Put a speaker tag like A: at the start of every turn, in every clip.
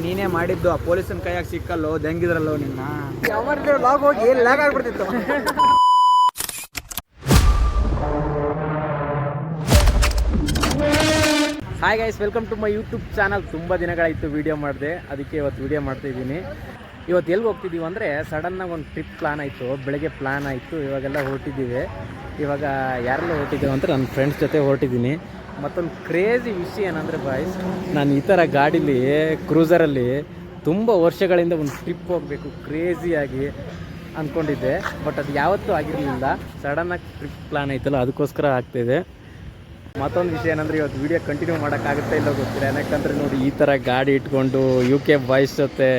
A: ನೀನೇ ಮಾಡಿದ್ದು ಆ ಪೊಲೀಸನ್ ಕೈಯಾಗ ಸಿಕ್ಕಲ್ಲೋ ಹೆಂಗಿದ್ರಲ್ಲೋ ನಿನ್ನ ಯಾವಾಗ ಲಾಗ್ ಹೋಗಿ ಲ್ಯಾಗ್ ಆಗ್ಬಿಡ್ತಿತ್ತು. Hi guys, welcome to my YouTube channel. ತುಂಬ ದಿನಗಳಾಯಿತು ವೀಡಿಯೋ ಮಾಡಿದೆ, ಅದಕ್ಕೆ ಇವತ್ತು ವೀಡಿಯೋ ಮಾಡ್ತಾಯಿದ್ದೀನಿ. ಇವತ್ತು ಎಲ್ಲಿಗೆ ಹೋಗ್ತಿದ್ದೀವಿ ಅಂದರೆ ಸಡನ್ನಾಗಿ ಒಂದು ಟ್ರಿಪ್ ಪ್ಲಾನ್ ಆಯಿತು. ಬೆಳಗ್ಗೆ ಪ್ಲಾನ್ ಆಯಿತು, ಇವಾಗೆಲ್ಲ ಹೊರಟಿದ್ದೀವಿ. ಇವಾಗ ಯಾರೆಲ್ಲ ಹೊರಟಿದ್ದೀವಿ ಅಂದರೆ ನನ್ನ ಫ್ರೆಂಡ್ಸ್ ಜೊತೆ ಹೊರಟಿದ್ದೀನಿ. ಮತ್ತೊಂದು ಕ್ರೇಜಿ ವಿಷಯ ಏನಂದರೆ ಬಾಯ್ಸ್, ನಾನು ಈ ಥರ ಗಾಡೀಲಿ ಕ್ರೂಸರಲ್ಲಿ ತುಂಬ ವರ್ಷಗಳಿಂದ ಒಂದು ಟ್ರಿಪ್ ಹೋಗಬೇಕು ಕ್ರೇಜಿಯಾಗಿ ಅಂದ್ಕೊಂಡಿದ್ದೆ. ಬಟ್ ಅದು ಯಾವತ್ತೂ ಆಗಿರಲಿಲ್ಲ. ಸಡನ್ನಾಗಿ ಟ್ರಿಪ್ ಪ್ಲಾನ್ ಆಯ್ತಲ್ಲ, ಅದಕ್ಕೋಸ್ಕರ ಆಗ್ತಾಯಿದೆ. ಮತ್ತೊಂದು ವಿಷಯ ಏನಂದರೆ ಇವತ್ತು ವೀಡಿಯೋ ಕಂಟಿನ್ಯೂ ಮಾಡೋಕ್ಕಾಗುತ್ತಾ ಇಲ್ಲ ಗೊತ್ತಿಲ್ಲ. ಯಾಕಂದರೆ ನೋಡಿ, ಈ ಥರ ಗಾಡಿ ಇಟ್ಕೊಂಡು UK ಬಾಯ್ಸ್ ಜೊತೆ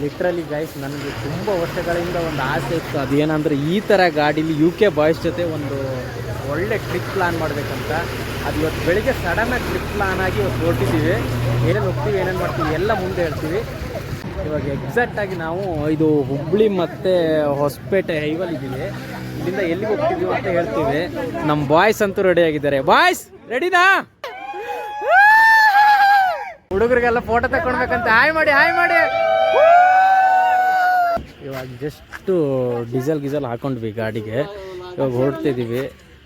A: ಲಿಟ್ರಲಿ ಗೈಸ್ ನನಗೆ ತುಂಬ ವರ್ಷಗಳಿಂದ ಒಂದು ಆಸೆ ಇತ್ತು. ಅದೇನಂದರೆ ಈ ಥರ ಗಾಡೀಲಿ UK ಬಾಯ್ಸ್ ಜೊತೆ ಒಂದು ಒಳ್ಳೆ ಟ್ರಿಪ್ ಪ್ಲಾನ್ ಮಾಡಬೇಕಂತ. ಅದು ಇವತ್ತು ಬೆಳಿಗ್ಗೆ ಸಡನ್ನಾಗಿ ಟ್ರಿಪ್ ಪ್ಲಾನ್ ಆಗಿ ಇವತ್ತು ಹೊರಟಿದ್ದೀವಿ. ಏನೇನು ಹೋಗ್ತೀವಿ, ಏನೇನು ಮಾಡ್ತೀವಿ ಎಲ್ಲ ಮುಂದೆ ಹೇಳ್ತೀವಿ. ಇವಾಗ ಎಕ್ಸಾಕ್ಟಾಗಿ ನಾವು ಇದು ಹುಬ್ಬಳ್ಳಿ ಮತ್ತು ಹೊಸಪೇಟೆ ಹೈವಲ್ಲಿ ಇದ್ದೀವಿ. ಇಲ್ಲಿಂದ ಎಲ್ಲಿಗೆ ಹೋಗ್ತಿದ್ದೀವಿ ಅಂತ ಹೇಳ್ತೀವಿ. ನಮ್ಮ ಬಾಯ್ಸ್ ಅಂತೂ ರೆಡಿ ಆಗಿದ್ದಾರೆ. ಬಾಯ್ಸ್ ರೆಡಿನಾ? ಹುಡುಗರಿಗೆಲ್ಲ ಫೋಟೋ ತಗೊಳ್ಬೇಕಂತ. ಹಾಯ್ ಮಾಡಿ, ಹಾಯ್ ಮಾಡಿ. ಇವಾಗ ಜಸ್ಟು ಡೀಸೆಲ್ ಹಾಕೊಂಡ್ವಿ ಗಾಡಿಗೆ. ಇವಾಗ ಹೊರಡ್ತಿದ್ದೀವಿ.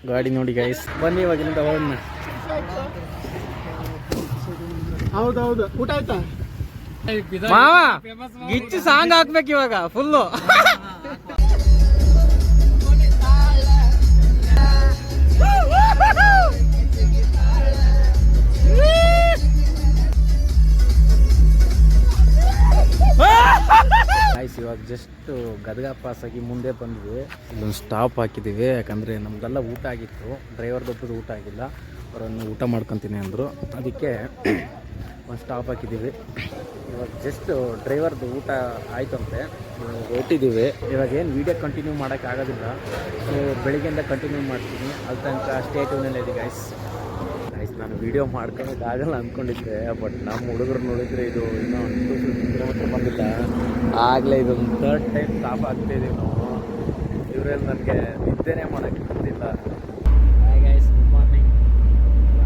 A: ಗಾಡಿ ನೋಡಿ ಗೈಸ್, ಬನ್ನಿ ಇವಾಗ ಇಲ್ಲಿಂದ ಹೋಗೋಣ.
B: ಹೌದೌದು, ಊಟ ಆಯ್ತಾ?
A: ಮಾವ ಗಿಚ್ಚು ಸಾಂಗ್ ಹಾಕ್ಬೇಕು ಇವಾಗ ಫುಲ್ಲು. ಇವಾಗ ಜಸ್ಟ್ ಗದಗ ಪಾಸ್ ಆಗಿ ಮುಂದೆ ಬಂದ್ವಿ. ಇಲ್ಲೊಂದು ಸ್ಟಾಪ್ ಹಾಕಿದ್ದೀವಿ. ಯಾಕಂದರೆ ನಮ್ದೆಲ್ಲ ಊಟ ಆಗಿತ್ತು, ಡ್ರೈವರ್ದೊಬ್ಬರು ಊಟ ಆಗಿಲ್ಲ. ಅವರನ್ನು ಊಟ ಮಾಡ್ಕೊತೀನಿ ಅಂದರು, ಅದಕ್ಕೆ ಒಂದು ಸ್ಟಾಪ್ ಹಾಕಿದ್ದೀವಿ. ಇವಾಗ ಜಸ್ಟ್ ಡ್ರೈವರ್ದು ಊಟ ಆಯ್ತಂತೆ, ಹೊರಟಿದ್ದೀವಿ. ಇವಾಗ ಏನು ವೀಡಿಯೋ ಕಂಟಿನ್ಯೂ ಮಾಡೋಕ್ಕಾಗೋದಿಲ್ಲ, ಸೊ ಬೆಳಿಗ್ಗೆಯಿಂದ ಕಂಟಿನ್ಯೂ ಮಾಡ್ತೀನಿ. ಅಲ್ಲಿ ತನಕ ಸ್ಟೇ ಟ್ಯೂನಲ್ಲಿ ಇದೆ ಗೈಸ್. ನಾನು ವೀಡಿಯೋ ಮಾಡ್ಕೊಳ್ಳೋಕ್ಕಾಗಲ್ಲ ಅಂದ್ಕೊಂಡಿದ್ದೆ. ಬಟ್ ನಮ್ಮ ಹುಡುಗರು ನೋಡಿದರೆ ಇದು ಇನ್ನೂ 250 ಕಿಲೋಮೀಟ್ರ್ ಬಂದಿಲ್ಲ. ಆಗಲೇ ಇದೊಂದು 3rd ಟೈಮ್ ಸ್ಟಾಪ್ ಆಗ್ತಾಯಿದ್ದೀವಿ ನಾವು. ಇವರಲ್ಲಿ ನನಗೆ ನಿದ್ದೆನೇ ಮಾಡೋಕ್ಕೆ ಬಂದಿಲ್ಲ. Hi guys, good morning.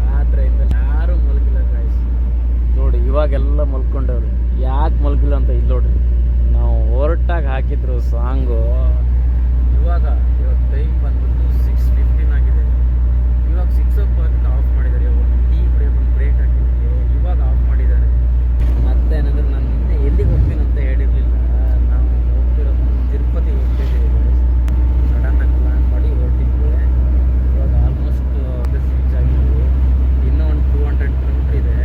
A: ರಾತ್ರಿಯಿಂದ ಯಾರೂ ಮಲಗಿಲ್ಲ ಗೈಸ್. ನೋಡಿ ಇವಾಗೆಲ್ಲ ಮಲ್ಕೊಂಡವ್ರು. ಯಾಕೆ ಮಲಗಿಲ್ಲ ಅಂತ ಇಲ್ಲಿ ನೋಡ್ರಿ. ನಾವು ಹೊರಟಾಗಿ ಹಾಕಿದ್ರು ಸಾಂಗು. ಇವಾಗ ಟೈಮ್ ಬಂದ್ಬಿಟ್ಟು 6:15 ಆಗಿದೆ. ಇವಾಗ 6 o'clock ಆಫ್ ಮಾಡಿದ್ದಾರೆ. ಒಂದು ಟೀ ಬ್ರೇಕ್, ಒಂದು ಬ್ರೇಕ್ ಹಾಕಿದ್ವಿ, ಇವಾಗ ಆಫ್ ಮಾಡಿದ್ದಾರೆ. ಮತ್ತೇನಂದ್ರೆ ನಾನು ನಿನ್ನೆ ಎಲ್ಲಿಗೆ ಹೋಗ್ತೀನಿ ಅಂತ ಹೇಳಿರಲಿಲ್ಲ. ನಾವು ಹೋಗ್ತಿರೋದು ತಿರುಪತಿ ಹೋಗ್ತಿದ್ದೀವಿ. ಸಡನ್ನಾಗಿ ಪ್ಲಾನ್ ಮಾಡಿ ಹೊರಟಿದ್ವಿ. ಇವಾಗ ಆಲ್ಮೋಸ್ಟ್ ರೀಚ್ ಆಗಿದ್ವಿ. ಇನ್ನೂ ಒಂದು 200 ಕಿಲೋಮೀಟ್ರ್ ಇದೆ.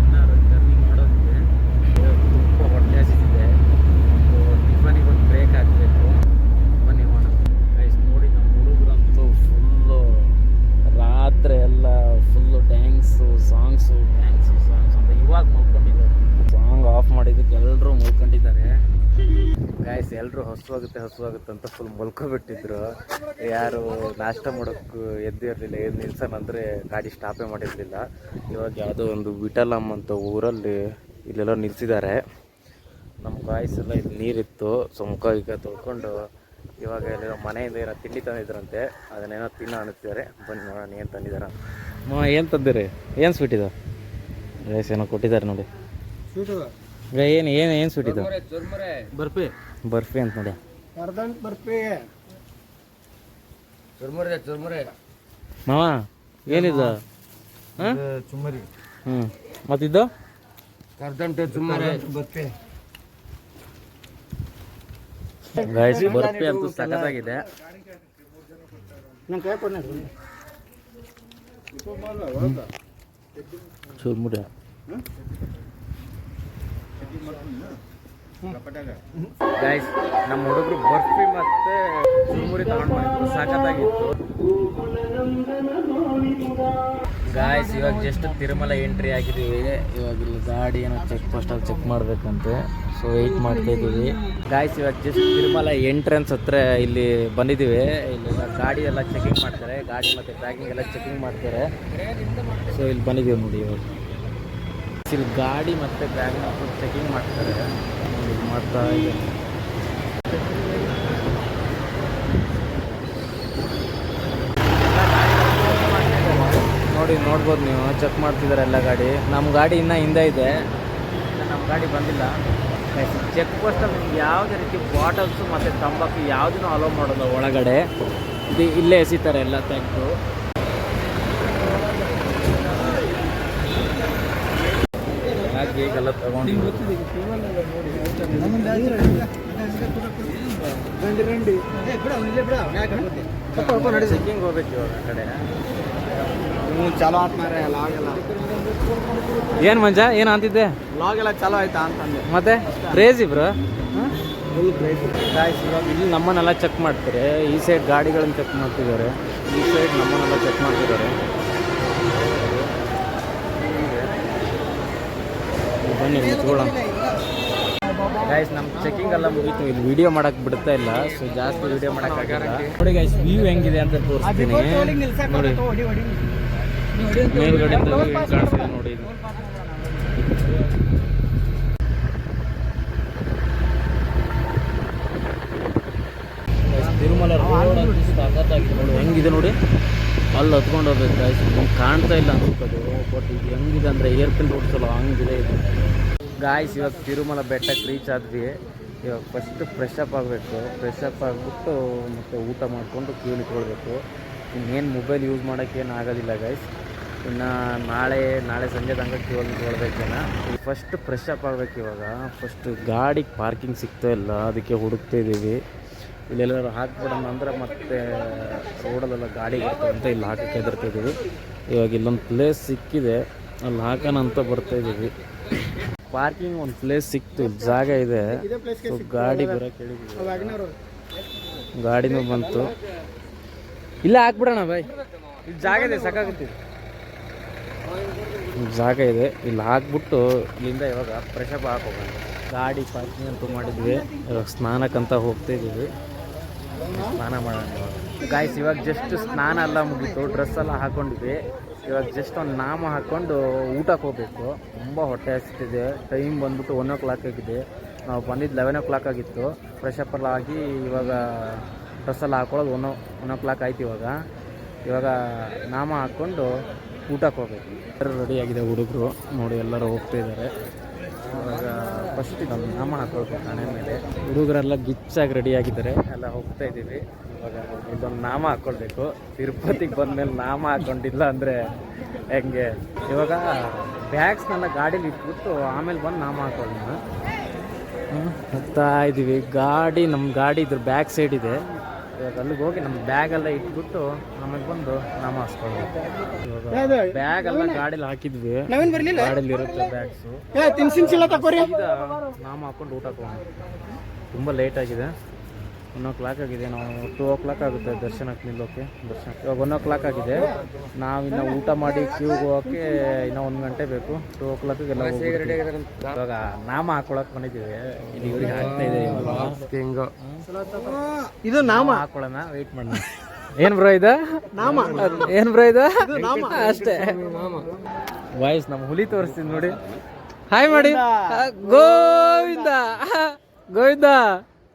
A: ಇನ್ನೂ ಜರ್ನಿ ಮಾಡೋದಿದೆ. ತುಂಬ ಹೊಟ್ಟೆ ಹಸಿದಿದೆ. ಟಿಫನಿಗೆ ಒಂದು ಬ್ರೇಕ್ ಹಾಕಬೇಕು. ಬನ್ನಿ ಹೋಗೋಣ ಗೈಸ್. ನೋಡಿ ನಮ್ಮ ಹುಡುಗರಂತೂ ಫುಲ್ಲು ರಾತ್ರಿ ಎಲ್ಲ ಫುಲ್ಲು ಡ್ಯಾನ್ಸು ಸಾಂಗ್ಸು ಅಂತ ಇವಾಗ ಮಲ್ಕೊಂಡಿದ್ದಾರೆ. ಸಾಂಗ್ ಆಫ್ ಮಾಡಿದ್ದಕ್ಕೆ ಎಲ್ಲರೂ ಮಲ್ಕೊಂಡಿದ್ದಾರೆ ಗಾಯ್ಸ್. ಎಲ್ಲರೂ ಹಸುವಾಗುತ್ತೆ ಅಂತ ಫುಲ್ ಮಲ್ಕೊಬಿಟ್ಟಿದ್ರು. ಯಾರು ನಾಷ್ಟ ಮಾಡೋಕ್ಕೆ ಎದ್ದಿರಲಿಲ್ಲ. ಏನು ನಿಲ್ಸೋಣ ಅಂದರೆ ಗಾಡಿ ಸ್ಟಾಪೇ ಮಾಡಿರಲಿಲ್ಲ. ಇವಾಗ ಯಾವುದೋ ಒಂದು ವಿಠಲಮ್ ಅಂತ ಊರಲ್ಲಿ ಇಲ್ಲೆಲ್ಲ ನಿಲ್ಸಿದ್ದಾರೆ. ನಮ್ಮ ಗಾಯ್ಸ್ ಎಲ್ಲ ಇಲ್ಲಿ ನೀರಿತ್ತು, ಸೊ ಮುಖ ಈಗ ತೊಳ್ಕೊಂಡು ಇವಾಗ ಎಲ್ಲ ಮನೆಯಿಂದ ಏನೋ ತಿಂಡಿ ತಂದಿದ್ರಂತೆ, ಅದನ್ನೇನೋ ತಿನ್ನೋ ಅನ್ನಿಸ್ತಿದ್ದಾರೆ. ಬನ್ನಿ ನೋಡೋಣ ಏನು ತಂದಿದ್ದಾರೆ. ಏನು ತಂದಿರಿ? ಏನು ಸ್ವೀಟ್ ಇದು ಗೈಸ್? ಏನೋ ಕೊಟ್ಟಿದ್ದಾರೆ ನೋಡಿ. ಏನು ಸ್ವೀಟ್ ಇದು? ಬರ್ಫಿ ಅಂತ ನೋಡಿ. ಮಾವ ಏನಿದು?
B: ಚುಮ್ಮರಿ.
A: ಮತ್ತಿದ್ದು ಗೈಸ್ ಬರ್ಫಿ ಅಂತೂ ಸಖತ್ತಾಗಿದೆ. ಚುರ್ಮುರಿ ಗೈಸ್, ನಮ್ಮ ಹುಡುಗರು ಬರ್ಫಿ ಮತ್ತೆ ಚುರ್ಮುರಿ ತಗೊಂಡು ಬಂದಿದ್ರು, ಸಖತ್ತಾಗಿತ್ತು ಗಾಯ್ಸ್. ಇವಾಗ ಜಸ್ಟ್ ತಿರುಮಲ ಎಂಟ್ರಿ ಆಗಿದ್ದೀವಿ. ಇವಾಗ ಇಲ್ಲಿ ಗಾಡಿ ಏನೋ ಚೆಕ್ ಪೋಸ್ಟಲ್ಲಿ ಚೆಕ್ ಮಾಡಬೇಕಂತೆ, ಸೊ ವೆಯ್ಟ್ ಮಾಡ್ತಾ ಇದ್ದೀವಿ ಗಾಯ್ಸ್. ಇವಾಗ ಜಸ್ಟ್ ತಿರುಮಲ ಎಂಟ್ರೆನ್ಸ್ ಹತ್ರ ಇಲ್ಲಿ ಬಂದಿದ್ದೀವಿ. ಇಲ್ಲಿ ಗಾಡಿ ಎಲ್ಲ ಚೆಕಿಂಗ್ ಮಾಡ್ತಾರೆ, ಗಾಡಿ ಮತ್ತು ಬ್ಯಾಗಿಂಗ್ ಎಲ್ಲ ಚೆಕಿಂಗ್ ಮಾಡ್ತಾರೆ. ಸೊ ಇಲ್ಲಿ ಬಂದಿದ್ದೀವಿ ನೋಡಿ. ಇವಾಗ ಇಲ್ಲಿ ಗಾಡಿ ಮತ್ತು ಬ್ಯಾಗ್ನ ಚೆಕಿಂಗ್ ಮಾಡ್ತಾರೆ. ಮಾಡ್ತಾ ಇದೆ. ನೋಡಿ, ನೋಡ್ಬೋದು ನೀವು, ಚೆಕ್ ಮಾಡ್ತಿದ್ದಾರೆ ಎಲ್ಲ ಗಾಡಿ. ನಮ್ಮ ಗಾಡಿ ಇನ್ನೂ ಹಿಂದೆ ಇದೆ. ನಮ್ಮ ಗಾಡಿ ಬಂದಿಲ್ಲ. ಚೆಕ್ ಪೋಸ್ಟಲ್ಲಿ ನಿಮ್ಗೆ ಯಾವುದೇ ರೀತಿ ಬಾಟಲ್ಸು ಮತ್ತು ತಂಬಾಕು ಯಾವುದೂ ಅಲೋ ಮಾಡೋಲ್ಲ ಒಳಗಡೆ. ಇದು ಇಲ್ಲೇ ಎಸಿತಾರೆ ಎಲ್ಲ ತೆಗೆದು. ಹಾಗೆ ಈಗೆಲ್ಲ ತಗೊಂಡು ಚೆಕ್ಕಿಂಗ್ ಹೋಗ್ಬೇಕು ಇವಾಗ ಆ ಕಡೆ.
B: ಚಾಲೋ ಆತ್ಮಾರೆ ಲಾಗೆಲ್ಲ
A: ಏನು ಮಂಜ ಏನು ಅಂತಿದ್ದೆ?
B: ಲಾಗೆಲ್ಲ ಚಾಲೋ ಆಯ್ತಾ ಅಂತಂದೆ.
A: ಮತ್ತೆ crazy bro.
B: Full crazy.
A: Guys ಇವಾಗ ಇಲ್ಲಿ ನಮ್ಮನ್ನೆಲ್ಲ ಚೆಕ್ ಮಾಡ್ತಾರೆ. ಈ ಸೈಡ್ ಗಾಡಿಗಳನ್ನ ಚೆಕ್ ಮಾಡ್ತಿದ್ದಾರೆ, ಈ ಸೈಡ್ ನಮ್ಮನ್ನೆಲ್ಲ ಚೆಕ್ ಮಾಡ್ತಿದ್ದಾರೆ. ಬನ್ನಿ ನಿಂತ್ಕೊಳ್ಳೋಣ. ಗೈಸ್ ನಮ್ಮ ಚೆಕಿಂಗ್ ಎಲ್ಲ ಮುಗೀತು. ಇಲ್ಲಿ ವಿಡಿಯೋ ಮಾಡಕ್ಕೆ ಬಿಡ್ತಾ ಇಲ್ಲ, ಸೊ ಜಾಸ್ತಿ ವಿಡಿಯೋ ಮಾಡೋಕ್ಕಾಗಲ್ಲ. ನೋಡಿ ಗೈಸ್ ವ್ಯೂ ಹೆಂಗಿದೆ ಅಂತ ತೋರಿಸ್ತೀನಿ. ನೋಡಿ ಮೇಲ್ಗಡೆಯಿಂದ ವ್ಯೂ ಹೆಂಗೆ ಕಾಣಿಸ್ತಿದೆ ನೋಡಿ. ಇದು ತಿರುಮಲ ರೋಡ್ ಅಂತೂ ಸಖತ್ತಾಗಿದೆ ನೋಡಿ. ಹೆಂಗಿದೆ ನೋಡಿ, ಅಲ್ಲಿ ಹತ್ಕೊಂಡು ಹೋಗ್ಬೇಕು ಗೈಸ್. ನಿಮ್ಗೆ ಕಾಣ್ತಾ ಇಲ್ಲ ಅನ್ಕೋದು, ಬಟ್ ಇದು ಹೆಂಗಿದೆ ಅಂದರೆ ಏರ್ಪಿಲ್ ಓಡಿಸಲ್ಲ ಹಂಗಿದೆ ಇದು. ಗಾಯ್ಸ್ ಇವಾಗ ತಿರುಮಲ ಬೆಟ್ಟಕ್ಕೆ ರೀಚ್ ಆದ್ವಿ. ಇವಾಗ ಫಸ್ಟ್ ಫ್ರೆಶ್ ಅಪ್ ಆಗಬೇಕು. ಫ್ರೆಶ್ ಅಪ್ ಆಗಿಬಿಟ್ಟು ಮತ್ತು ಊಟ ಮಾಡಿಕೊಂಡು ಕ್ಯೂ ನಿಂತ್ಕೊಳ್ಬೇಕು. ಇನ್ನೇನು ಮೊಬೈಲ್ ಯೂಸ್ ಮಾಡೋಕ್ಕೇನು ಆಗೋದಿಲ್ಲ ಗೈಸ್. ಇನ್ನು ನಾಳೆ ಸಂಜೆ ತನಕ ಕ್ಯೂ ನಿಂತ್ಕೊಳ್ಬೇಕೇನ. ಫಸ್ಟ್ ಫ್ರೆಶ್ ಅಪ್ ಆಗಬೇಕು. ಇವಾಗ ಫಸ್ಟ್ ಗಾಡಿಗೆ ಪಾರ್ಕಿಂಗ್ ಸಿಗ್ತಾ ಇಲ್ಲ, ಅದಕ್ಕೆ ಹುಡುಕ್ತಾ ಇದ್ದೀವಿ. ಇಲ್ಲೆಲ್ಲರೂ ಹಾಕ್ಬಿಡೋಣ ಅಂದರೆ ಮತ್ತೆ ರೋಡಲ್ಲೆಲ್ಲ ಗಾಡಿ ಬರ್ತವೆ ಅಂತ ಇಲ್ಲಿ ಹಾಕಕ್ಕೆ ಹೆದರ್ತಿದ್ದೀವಿ. ಇವಾಗ ಇಲ್ಲೊಂದು ಪ್ಲೇಸ್ ಸಿಕ್ಕಿದೆ, ಅಲ್ಲಿ ಹಾಕೋಣ ಅಂತ ಬರ್ತಾಯಿದ್ದೀವಿ. ಪಾರ್ಕಿಂಗ್ ಒಂದು ಪ್ಲೇಸ್ ಸಿಕ್ತು, ಜಾಗ ಇದೆ. ಸೊ ಗಾಡಿ ಬರೋಕ್ಕೆ ಹೇಳಿದ್ವಿ, ಗಾಡಿನೂ ಬಂತು. ಇಲ್ಲೇ ಹಾಕ್ಬಿಡೋಣ ಬಾಯ್, ಇಲ್ಲಿ ಜಾಗ ಇದೆ, ಸಾಕಾಗುತ್ತಿದೆ ಜಾಗ ಇದೆ. ಇಲ್ಲಿ ಹಾಕ್ಬಿಟ್ಟು ಇಲ್ಲಿಂದ ಇವಾಗ ಫ್ರೆಶ್ ಅಪ್ ಹಾಕೋಣ. ಗಾಡಿ ಪಾರ್ಕಿಂಗ್ ಅಂತೂ ಮಾಡಿದ್ವಿ. ಇವಾಗ ಸ್ನಾನಕ್ಕಂತ ಹೋಗ್ತಾಯಿದ್ದೀವಿ, ಸ್ನಾನ ಮಾಡೋಣ ಇವಾಗ. ಗಾಯ್ಸ್ ಇವಾಗ ಜಸ್ಟ್ ಸ್ನಾನ ಎಲ್ಲ ಮುಗೀತು, ಡ್ರೆಸ್ ಎಲ್ಲ ಹಾಕ್ಕೊಂಡಿದ್ವಿ. ಇವಾಗ ಜಸ್ಟ್ ಒಂದು ನಾಮ ಹಾಕ್ಕೊಂಡು ಊಟಕ್ಕೆ ಹೋಗಬೇಕು. ತುಂಬ ಹೊಟ್ಟೆ ಹಸ್ತಿದೆ. ಟೈಮ್ ಬಂದ್ಬಿಟ್ಟು 1 o'clock ಆಗಿದೆ. ನಾವು ಬಂದಿದ್ದು 11 o'clock ಆಗಿತ್ತು. ಫ್ರೆಶ್ ಅಪ್ ಎಲ್ಲ ಆಗಿ ಇವಾಗ ಡ್ರೆಸ್ ಎಲ್ಲ ಹಾಕೊಳ್ಳೋದು 1 o'clock ಆಯ್ತು. ಇವಾಗ ನಾಮ ಹಾಕ್ಕೊಂಡು ಊಟಕ್ಕೆ ಹೋಗ್ಬೇಕು. ಎಲ್ಲರೂ ರೆಡಿಯಾಗಿದೆ ಹುಡುಗರು ನೋಡಿ, ಎಲ್ಲರೂ ಹೋಗ್ತಾಯಿದ್ದಾರೆ. ಇವಾಗ ಫಸ್ಟ್ ನಾವು ನಾಮ ಹಾಕ್ಕೊಳ್ಬೇಕು ಹಣೆ ಮೇಲೆ. ಹುಡುಗರೆಲ್ಲ ಗಿಚ್ಚಾಗಿ ರೆಡಿಯಾಗಿದ್ದಾರೆ, ಎಲ್ಲ ಹೋಗ್ತಾಯಿದ್ದೀವಿ. ಇವಾಗ ಇದೊಂದು ನಾಮ ಹಾಕ್ಕೊಳ್ಬೇಕು. ತಿರುಪತಿಗೆ ಬಂದಮೇಲೆ ನಾಮ ಹಾಕ್ಕೊಂಡಿಲ್ಲ ಅಂದರೆ ಹೆಂಗೆ. ಇವಾಗ ಬ್ಯಾಗ್ಸ್ನೆಲ್ಲ ಗಾಡೀಲಿ ಇಟ್ಬಿಟ್ಟು ಆಮೇಲೆ ಬಂದು ನಾಮ ಹಾಕೊಳ್ಳೋಣ. ಹೋಗ್ತಾ ಇದ್ದೀವಿ. ನಮ್ಮ ಗಾಡಿ ಇದ್ರ ಬ್ಯಾಕ್ ಸೈಡ್ ಇದೆ. ಇವಾಗ ಅಲ್ಲಿಗೆ ಹೋಗಿ ನಮ್ಮ ಬ್ಯಾಗೆಲ್ಲ ಇಟ್ಬಿಟ್ಟು ಆಮೇಲೆ ಬಂದು ನಾಮ ಹಾಕ್ಸ್ಕೊಳ್ಬೇಕು. ಇವಾಗ ಬ್ಯಾಗೆಲ್ಲ ಗಾಡೀಲಿ ಹಾಕಿದ್ವಿ, ಗಾಡೀಲಿ ಇರುತ್ತೆ ಬ್ಯಾಗ್ಸು. ನಾಮ ಹಾಕ್ಕೊಂಡು ಊಟಕ್ಕೆ ಹೋಗೋಣ. ತುಂಬ ಲೇಟ್ ಆಗಿದೆ, 1 o'clock ಆಗಿದೆ. ನಾವು 2 o'clock ಆಗುತ್ತೆ ದರ್ಶನಕ್ಕೆ ನಿಲ್ಲೋಕ್ಕೆ. ಇವಾಗ 1 o'clock ಆಗಿದೆ. ನಾವಿನ್ನು ಊಟ ಮಾಡಿ ಕ್ಯೂಗೆ ಹೋಗೋಕ್ಕೆ ಇನ್ನೂ 1 ಗಂಟೆ ಬೇಕು. 2 o'clockಗೆಲ್ಲ ಇವಾಗ ನಾಮ ಹಾಕೊಳಕ್ಕೆ ಬಂದಿದ್ದೀವಿ. ಇಲ್ಲಿ ಇವ್ರಿಗೆ ಆಗ್ತಾ ಇದೆ ಇವಾಗ.
B: ಇದು ನಾಮ
A: ಹಾಕೊಳ್ಳೋಣ, ವೆಯ್ಟ್ ಮಾಡೋಣ. ಏನು ಬ್ರೋ ಇದು ನಾಮ? ಏನು ಬ್ರೋ ಇದು ಅಷ್ಟೇ ವಾಯ್ಸ್. ನಮ್ಮ ಹುಲಿ ತೋರಿಸ್ತೀನಿ ನೋಡಿ, ಹಾಯ್ ಮಾಡಿ. ಗೋವಿಂದ ಗೋವಿಂದ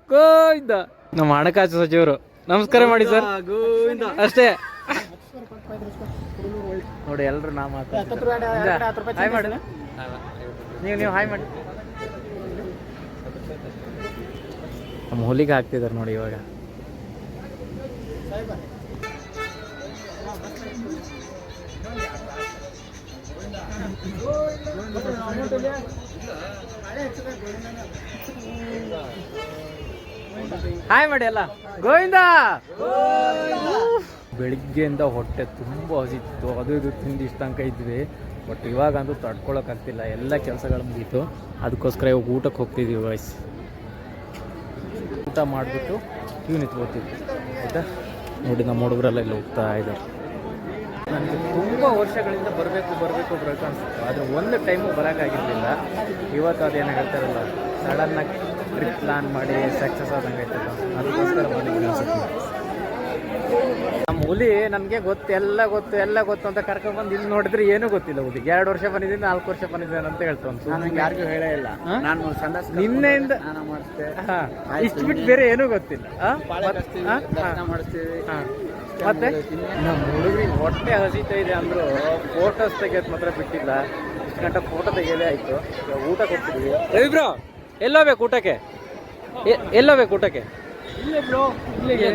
A: ಗೋವಿಂದ. ನಮ್ಮ ಹಣಕಾಸು ಸಚಿವರು ನಮಸ್ಕಾರ ಮಾಡಿ ಸರ್, ಅಷ್ಟೇ ನೋಡಿ. ಎಲ್ಲರೂ ನಾಮ ಹಾಯ್ ಮಾಡಿ. ನೀವು ಹಾಯ್ ಮಾಡಿ. ನಮ್ಮ ಹುಲಿಗೆ ಹಾಕ್ತಿದ್ದಾರೆ ನೋಡಿ ಇವಾಗ. ಹಾಯ್ ಮಾಡಿ ಎಲ್ಲ. ಗೋವಿಂದ. ಬೆಳಿಗ್ಗೆಯಿಂದ ಹೊಟ್ಟೆ ತುಂಬ ಹಸಿತ್ತು, ಅದು ಇದು ತಿಂದು ಇಷ್ಟ ತನಕ ಇದ್ವಿ. ಬಟ್ ಇವಾಗಂತೂ ತಡ್ಕೊಳಕ್ಕಾಗ್ತಿಲ್ಲ, ಎಲ್ಲ ಕೆಲಸಗಳು ಮುಗೀತು. ಅದಕ್ಕೋಸ್ಕರ ಇವಾಗ ಊಟಕ್ಕೆ ಹೋಗ್ತಿದ್ದೀವಿ ವಾಯ್ಸ್. ಊಟ ಮಾಡಿಬಿಟ್ಟು ಕ್ಯೂ ನಿಂತ್ಕೋತೀವಿ ಆಯಿತಾ. ನೋಡಿ ನಮ್ಮ ಹುಡುಗರೆಲ್ಲ ಇಲ್ಲಿ ಹೋಗ್ತಾ ಇದ್ದಾರೆ. ನನಗೆ ತುಂಬ ವರ್ಷಗಳಿಂದ ಬರಬೇಕು ಅನಿಸುತ್ತೆ, ಆದರೆ ಒಂದು ಟೈಮು ಬರೋಕ್ಕಾಗಿರಲಿಲ್ಲ. ಇವತ್ತು ಅದೇನು ಹೇಳ್ತಾರಲ್ಲ, ಸಡನ್ನಾಗಿ ಟ್ರಿಪ್ ಪ್ಲಾನ್ ಮಾಡಿ ಸಕ್ಸಸ್ ಆದಂಗೆ ಆಯ್ತಲ್ಲ, ಅದಕ್ಕೋಸ್ಕರ ಬಂದಿದ್ದೀನಿ ಅನಿಸುತ್ತೆ. ನಮ್ಮ ಹುಲಿ ನನಗೆ ಎಲ್ಲ ಗೊತ್ತು ಅಂತ ಕರ್ಕೊಂಡ್ಬಂದು ಇಲ್ಲಿ ನೋಡಿದ್ರೆ ಏನೂ ಗೊತ್ತಿಲ್ಲ. ಹುಲಿಗೆ 2 ವರ್ಷ ಬಂದಿದ್ದೀನಿ, 4 ವರ್ಷ ಬಂದಿದ್ದೇನೆ ಅಂತ ಹೇಳ್ತಾನೆ.
B: ನನಗೆ ಯಾರಿಗೂ ಹೇಳೇ ಇಲ್ಲ. ನಾನು
A: ನಿನ್ನೆಯಿಂದ ಇಷ್ಟು ಬಿಟ್ಟು ಬೇರೆ ಏನೂ ಗೊತ್ತಿಲ್ಲ. ಮತ್ತೆ ನಮ್ಮ ಹುಡುಗರಿಗೆ ಹೊಟ್ಟೆ ಹಸಿತಾ ಇದೆ ಅಂದರು, ಫೋಟೋಸ್ ತೆಗೆಯೋದು ಮಾತ್ರ ಬಿಟ್ಟಿಲ್ಲ. ಇಷ್ಟು ಗಂಟೆ ಫೋಟೋ ತೆಗೆಯಲೇ ಆಯಿತು. ಊಟ ಕೊಡ್ತಿದ್ವಿ. ರವಿ ಬ್ರೋ ಎಲ್ಲೋಗ್ಬೇಕು ಊಟಕ್ಕೆ? ಎಲ್ಲೋಗ್ಬೇಕು ಊಟಕ್ಕೆ?
B: ಇಲ್ಲೇ ಬ್ರೋ, ಇಲ್ಲಿಗೆ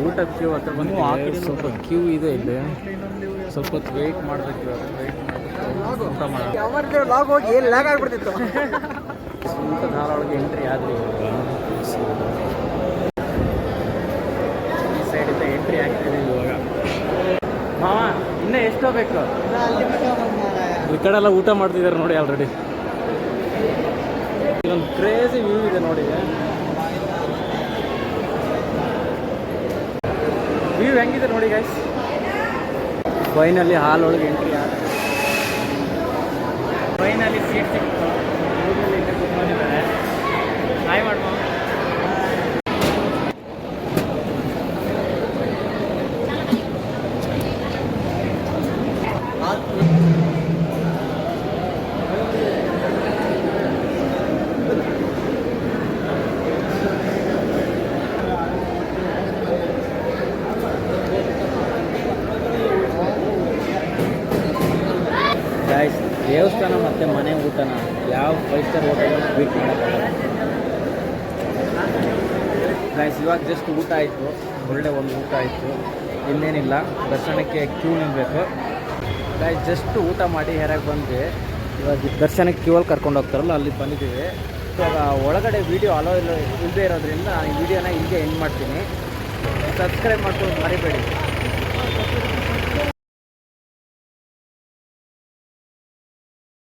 A: ಊಟದ ಕ್ಯೂ ಹತ್ರ ಬಂದು ಸ್ವಲ್ಪ ಕ್ಯೂ ಇದೆ ಇಲ್ಲಿ. ಸ್ವಲ್ಪ ಹೊತ್ತು ವೆಯ್ಟ್ ಮಾಡಬೇಕು. ವೆಯ್ಟ್ ಮಾಡಬೇಕು ಊಟ ಮಾಡೋಣ.
B: ಲಾಗ್ ಹೋಗಿ ಏನು ಲ್ಯಾಗ್ ಆಗ್ಬಿಡ್ತಿತ್ತು.
A: ಊಟದ ಹಾಲ್ ಒಳಗೆ ಎಂಟ್ರಿ ಆದ್ರಿ ಈ ಸೈಡಿಂದ ಎಂಟ್ರಿ ಆಗ್ತಿದೆ ಇವಾಗ. ಮಾವ ಇನ್ನೂ ಎಷ್ಟು ಹೋಗ್ಬೇಕು? ಈ ಕಡೆ ಎಲ್ಲ ಊಟ ಮಾಡ್ತಿದ್ದಾರೆ ನೋಡಿ ಆಲ್ರೆಡಿ. ಇಲ್ಲೊಂದು ಕ್ರೇಜಿ ವ್ಯೂ ಇದೆ ನೋಡಿ. ವ್ಯೂ ಹೆಂಗಿದೆ ನೋಡಿ ಗೈಸ್. ಫೈನಲಿ ಹಾಲ್ ಒಳಗೆ ಎಂಟ್ರಿ ಆದ. ಫೈನಲಿ ಸೀಟ್ ಸಿಕ್ತು. ಊರಲ್ಲಿ ಇಲ್ಲೇ ಕೂತ್ಕೊಂಡಿದ್ದಾರೆ. ಹಾಯ್ ಮಾಡ್ಬೋ. ಗಾಯ್ಸ್ ದೇವಸ್ಥಾನ ಮತ್ತು ಮನೆ ಊಟನ ಯಾವ 5 ಸ್ಟಾರ್ ಹೋಟೆಲ್ ಬೀಟ್ ಮಾಡೋಕ್ಕಾಗಲ್ಲ ಗಾಯ್ಸ್. ಇವಾಗ ಜಸ್ಟ್ ಊಟ ಆಯಿತು, ಒಳ್ಳೆ ಒಂದು ಊಟ ಆಯಿತು. ಇನ್ನೇನಿಲ್ಲ, ದರ್ಶನಕ್ಕೆ ಕ್ಯೂ ನಿಲ್ಲಬೇಕು ಗಾಯ್ಸ್. ಜಸ್ಟ್ ಊಟ ಮಾಡಿ ಹೊರಗೆ ಬಂದ್ವಿ. ಇವಾಗ ದರ್ಶನಕ್ಕೆ ಕ್ಯೂವಲ್ಲಿ ಕರ್ಕೊಂಡು ಹೋಗ್ತಾರಲ್ಲ ಅಲ್ಲಿ ಬಂದಿದ್ದೀವಿ. ಇವಾಗ ಒಳಗಡೆ ವೀಡಿಯೋ ಅಲೋ ಇಲ್ಲದೆ ಇರೋದ್ರಿಂದ ಈ ವಿಡಿಯೋನ ಇಲ್ಲಿಗೆ ಎಂಡ್ ಮಾಡ್ತೀನಿ. ಸಬ್ಸ್ಕ್ರೈಬ್ ಮಾಡ್ಕೊಂಡು ಮರಿಬೇಡಿ.